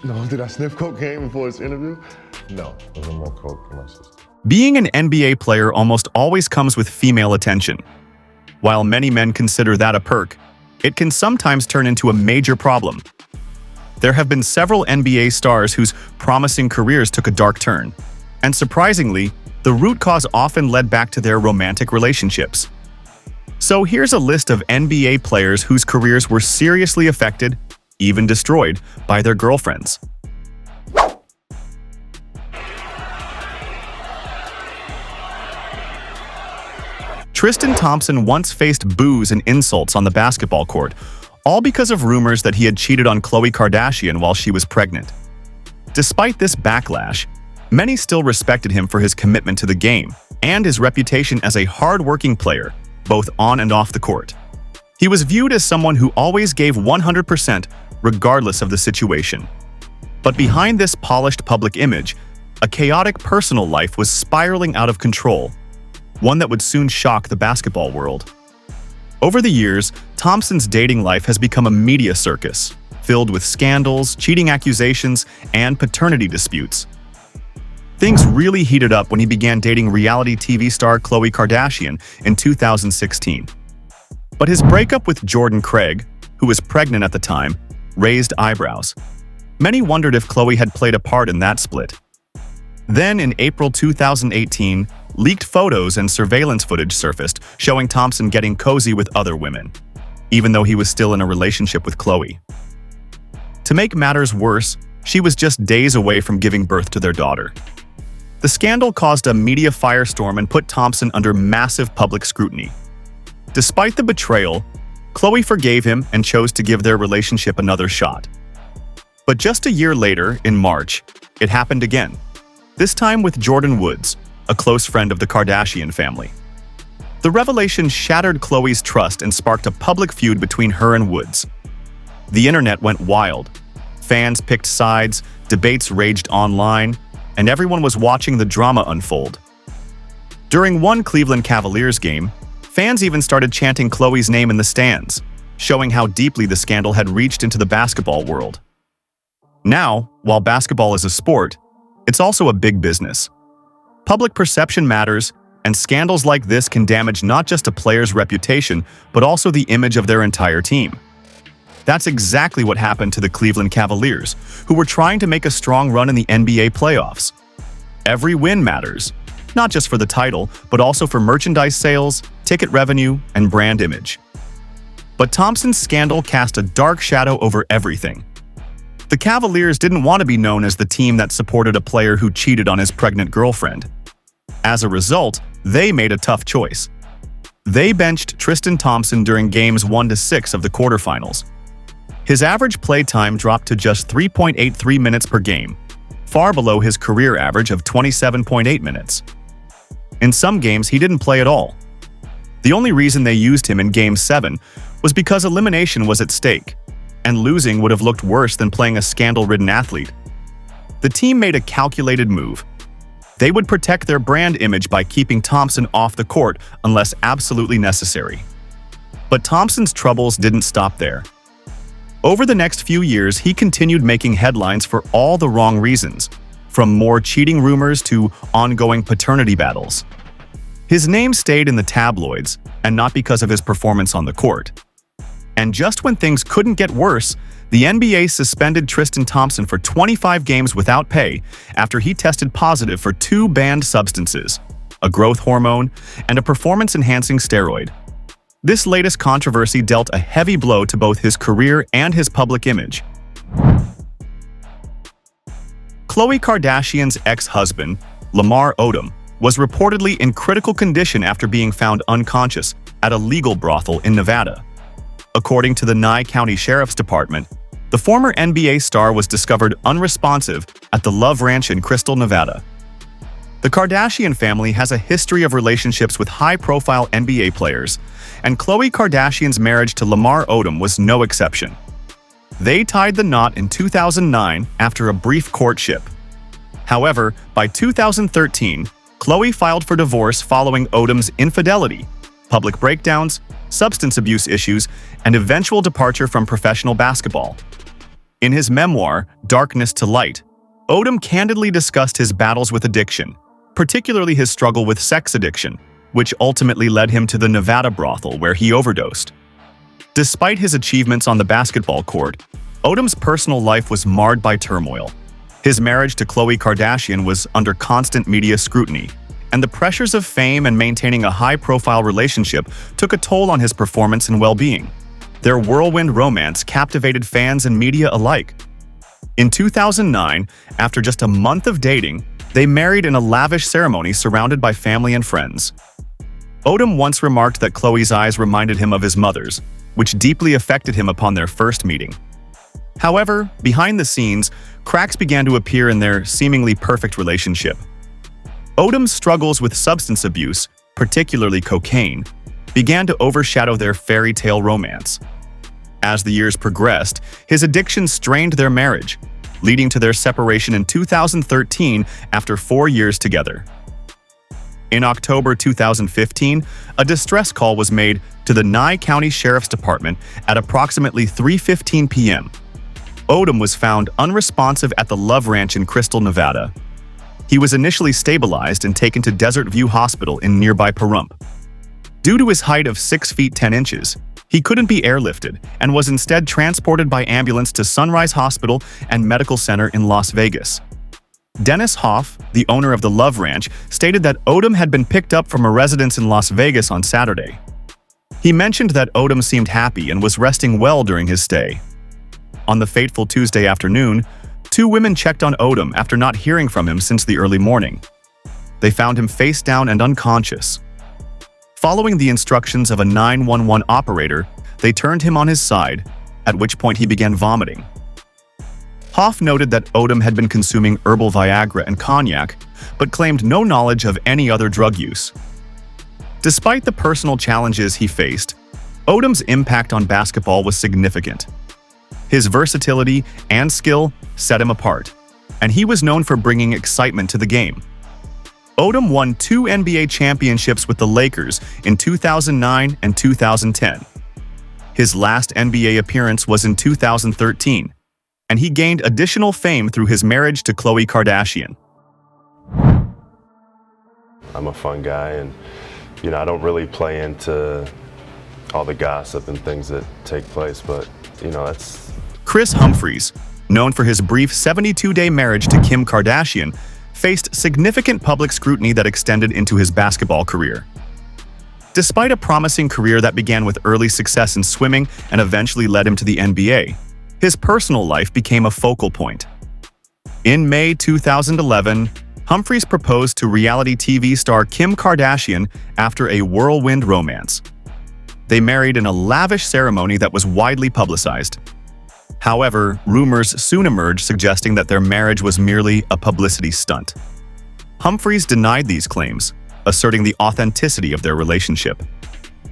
No, did I sniff cocaine before this interview? No, there's no more coke in my system. Being an NBA player almost always comes with female attention. While many men consider that a perk, it can sometimes turn into a major problem. There have been several NBA stars whose promising careers took a dark turn, and surprisingly, the root cause often led back to their romantic relationships. So here's a list of NBA players whose careers were seriously affected, even destroyed, by their girlfriends. Tristan Thompson once faced boos and insults on the basketball court, all because of rumors that he had cheated on Khloe Kardashian while she was pregnant. Despite this backlash, many still respected him for his commitment to the game and his reputation as a hard-working player, both on and off the court. He was viewed as someone who always gave 100% regardless of the situation. But behind this polished public image, a chaotic personal life was spiraling out of control, one that would soon shock the basketball world. Over the years, Thompson's dating life has become a media circus, filled with scandals, cheating accusations, and paternity disputes. Things really heated up when he began dating reality TV star Khloe Kardashian in 2016. But his breakup with Jordan Craig, who was pregnant at the time, raised eyebrows. Many wondered if Khloe had played a part in that split. Then, in April 2018, leaked photos and surveillance footage surfaced showing Thompson getting cozy with other women, even though he was still in a relationship with Khloe. To make matters worse, she was just days away from giving birth to their daughter. The scandal caused a media firestorm and put Thompson under massive public scrutiny. Despite the betrayal, Khloe forgave him and chose to give their relationship another shot. But just a year later, in March, it happened again, this time with Jordyn Woods, a close friend of the Kardashian family. The revelation shattered Khloe's trust and sparked a public feud between her and Woods. The internet went wild. Fans picked sides, debates raged online, and everyone was watching the drama unfold. During one Cleveland Cavaliers game, fans even started chanting Khloe's name in the stands, showing how deeply the scandal had reached into the basketball world. Now, while basketball is a sport, it's also a big business. Public perception matters, and scandals like this can damage not just a player's reputation, but also the image of their entire team. That's exactly what happened to the Cleveland Cavaliers, who were trying to make a strong run in the NBA playoffs. Every win matters, not just for the title, but also for merchandise sales, ticket revenue, and brand image. But Thompson's scandal cast a dark shadow over everything. The Cavaliers didn't want to be known as the team that supported a player who cheated on his pregnant girlfriend. As a result, they made a tough choice. They benched Tristan Thompson during games 1-6 of the quarterfinals. His average play time dropped to just 3.83 minutes per game, far below his career average of 27.8 minutes. In some games, he didn't play at all. The only reason they used him in Game 7 was because elimination was at stake, and losing would have looked worse than playing a scandal-ridden athlete. The team made a calculated move. They would protect their brand image by keeping Thompson off the court unless absolutely necessary. But Thompson's troubles didn't stop there. Over the next few years, he continued making headlines for all the wrong reasons, from more cheating rumors to ongoing paternity battles. His name stayed in the tabloids, and not because of his performance on the court. And just when things couldn't get worse, the NBA suspended Tristan Thompson for 25 games without pay after he tested positive for 2 banned substances, a growth hormone and a performance-enhancing steroid. This latest controversy dealt a heavy blow to both his career and his public image. Khloe Kardashian's ex-husband, Lamar Odom, was reportedly in critical condition after being found unconscious at a legal brothel in Nevada. According to the Nye County Sheriff's Department, the former NBA star was discovered unresponsive at the Love Ranch in Crystal, Nevada. The Kardashian family has a history of relationships with high-profile NBA players, and Khloe Kardashian's marriage to Lamar Odom was no exception. They tied the knot in 2009 after a brief courtship. However, by 2013, Khloe filed for divorce following Odom's infidelity, public breakdowns, substance abuse issues, and eventual departure from professional basketball. In his memoir, Darkness to Light, Odom candidly discussed his battles with addiction, particularly his struggle with sex addiction, which ultimately led him to the Nevada brothel where he overdosed. Despite his achievements on the basketball court, Odom's personal life was marred by turmoil. His marriage to Khloe Kardashian was under constant media scrutiny, and the pressures of fame and maintaining a high-profile relationship took a toll on his performance and well-being. Their whirlwind romance captivated fans and media alike. In 2009, after just a month of dating, they married in a lavish ceremony surrounded by family and friends. Odom once remarked that Khloe's eyes reminded him of his mother's, which deeply affected him upon their first meeting. However, behind the scenes, cracks began to appear in their seemingly perfect relationship. Odom's struggles with substance abuse, particularly cocaine, began to overshadow their fairy tale romance. As the years progressed, his addiction strained their marriage, leading to their separation in 2013 after 4 years together. In October 2015, a distress call was made to the Nye County Sheriff's Department at approximately 3:15 p.m. Odom was found unresponsive at the Love Ranch in Crystal, Nevada. He was initially stabilized and taken to Desert View Hospital in nearby Pahrump. Due to his height of 6 feet 10 inches, he couldn't be airlifted and was instead transported by ambulance to Sunrise Hospital and Medical Center in Las Vegas. Dennis Hoff, the owner of the Love Ranch, stated that Odom had been picked up from a residence in Las Vegas on Saturday. He mentioned that Odom seemed happy and was resting well during his stay. On the fateful Tuesday afternoon, 2 women checked on Odom after not hearing from him since the early morning. They found him face down and unconscious. Following the instructions of a 911 operator, they turned him on his side, at which point he began vomiting. Hoff noted that Odom had been consuming herbal Viagra and cognac, but claimed no knowledge of any other drug use. Despite the personal challenges he faced, Odom's impact on basketball was significant. His versatility and skill set him apart, and he was known for bringing excitement to the game. Odom won 2 NBA championships with the Lakers in 2009 and 2010. His last NBA appearance was in 2013, and he gained additional fame through his marriage to Khloe Kardashian. I'm a fun guy, and I don't really play into all the gossip and things that take place, but that's... Kris Humphries, known for his brief 72-day marriage to Kim Kardashian, faced significant public scrutiny that extended into his basketball career. Despite a promising career that began with early success in swimming and eventually led him to the NBA, his personal life became a focal point. In May 2011, Humphries proposed to reality TV star Kim Kardashian after a whirlwind romance. They married in a lavish ceremony that was widely publicized. However, rumors soon emerged suggesting that their marriage was merely a publicity stunt. Humphries denied these claims, asserting the authenticity of their relationship.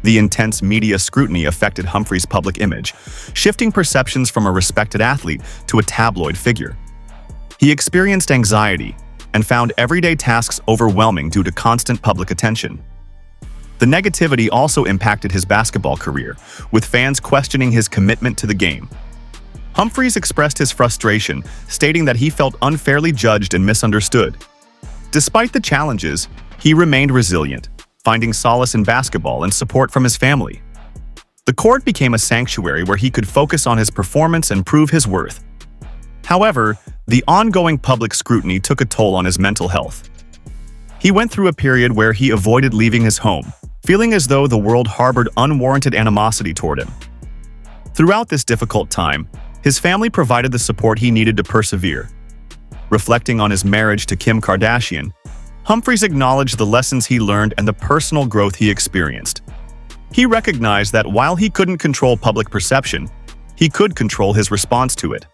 The intense media scrutiny affected Humphries' public image, shifting perceptions from a respected athlete to a tabloid figure. He experienced anxiety and found everyday tasks overwhelming due to constant public attention. The negativity also impacted his basketball career, with fans questioning his commitment to the game. Humphries expressed his frustration, stating that he felt unfairly judged and misunderstood. Despite the challenges, he remained resilient, finding solace in basketball and support from his family. The court became a sanctuary where he could focus on his performance and prove his worth. However, the ongoing public scrutiny took a toll on his mental health. He went through a period where he avoided leaving his home, feeling as though the world harbored unwarranted animosity toward him. Throughout this difficult time, his family provided the support he needed to persevere. Reflecting on his marriage to Kim Kardashian, Humphries acknowledged the lessons he learned and the personal growth he experienced. He recognized that while he couldn't control public perception, he could control his response to it.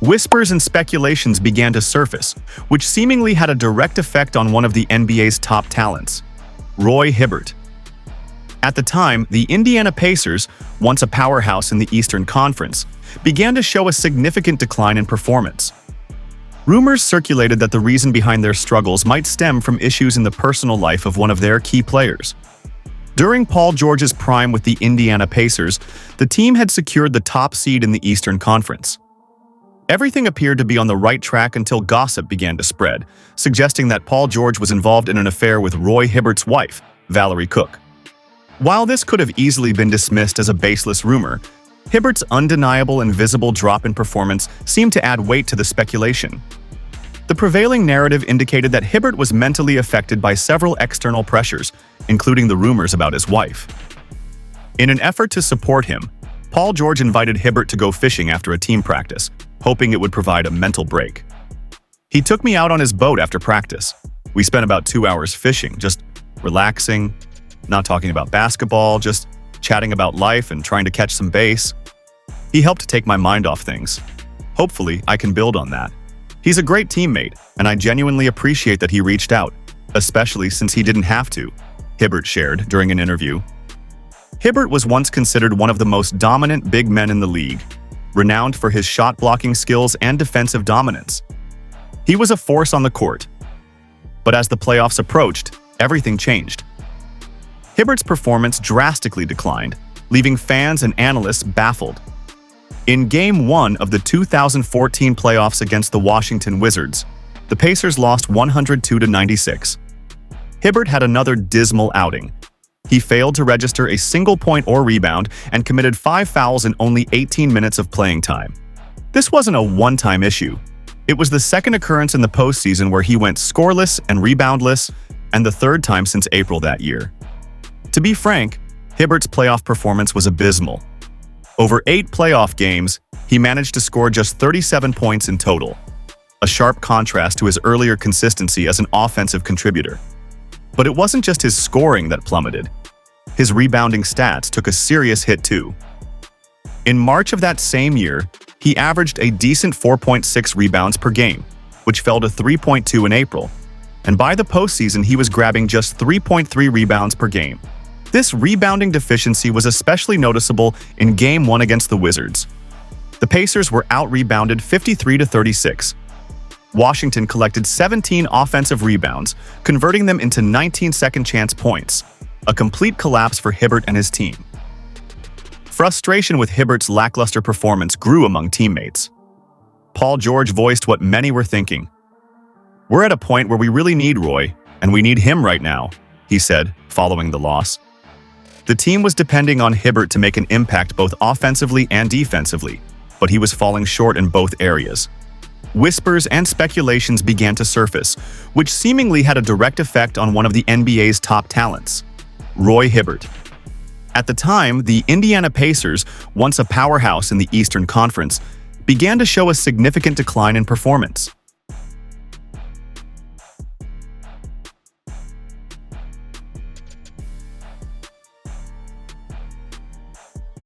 Whispers and speculations began to surface, which seemingly had a direct effect on one of the NBA's top talents, Roy Hibbert. At the time, the Indiana Pacers, once a powerhouse in the Eastern Conference, began to show a significant decline in performance. Rumors circulated that the reason behind their struggles might stem from issues in the personal life of one of their key players. During Paul George's prime with the Indiana Pacers, the team had secured the top seed in the Eastern Conference. Everything appeared to be on the right track until gossip began to spread, suggesting that Paul George was involved in an affair with Roy Hibbert's wife, Valerie Cook. While this could have easily been dismissed as a baseless rumor, Hibbert's undeniable and visible drop in performance seemed to add weight to the speculation. The prevailing narrative indicated that Hibbert was mentally affected by several external pressures, including the rumors about his wife. In an effort to support him, Paul George invited Hibbert to go fishing after a team practice, hoping it would provide a mental break. He took me out on his boat after practice. We spent about 2 hours fishing, just relaxing, not talking about basketball, just chatting about life and trying to catch some bass. He helped take my mind off things. Hopefully, I can build on that. He's a great teammate, and I genuinely appreciate that he reached out, especially since he didn't have to, Hibbert shared during an interview. Hibbert was once considered one of the most dominant big men in the league, renowned for his shot-blocking skills and defensive dominance. He was a force on the court. But as the playoffs approached, everything changed. Hibbert's performance drastically declined, leaving fans and analysts baffled. In Game 1 of the 2014 playoffs against the Washington Wizards, the Pacers lost 102-96. Hibbert had another dismal outing. He failed to register a single point or rebound and committed 5 fouls in only 18 minutes of playing time. This wasn't a one-time issue. It was the second occurrence in the postseason where he went scoreless and reboundless, and the third time since April that year. To be frank, Hibbert's playoff performance was abysmal. Over 8 playoff games, he managed to score just 37 points in total, a sharp contrast to his earlier consistency as an offensive contributor. But it wasn't just his scoring that plummeted. His rebounding stats took a serious hit too. In March of that same year, he averaged a decent 4.6 rebounds per game, which fell to 3.2 in April, and by the postseason he was grabbing just 3.3 rebounds per game. This rebounding deficiency was especially noticeable in Game 1 against the Wizards. The Pacers were out-rebounded 53-36. Washington collected 17 offensive rebounds, converting them into 19 second-chance points, a complete collapse for Hibbert and his team. Frustration with Hibbert's lackluster performance grew among teammates. Paul George voiced what many were thinking. "We're at a point where we really need Roy, and we need him right now," he said, following the loss. The team was depending on Hibbert to make an impact both offensively and defensively, but he was falling short in both areas. Whispers and speculations began to surface, which seemingly had a direct effect on one of the NBA's top talents, Roy Hibbert. At the time, the Indiana Pacers, once a powerhouse in the Eastern Conference, began to show a significant decline in performance.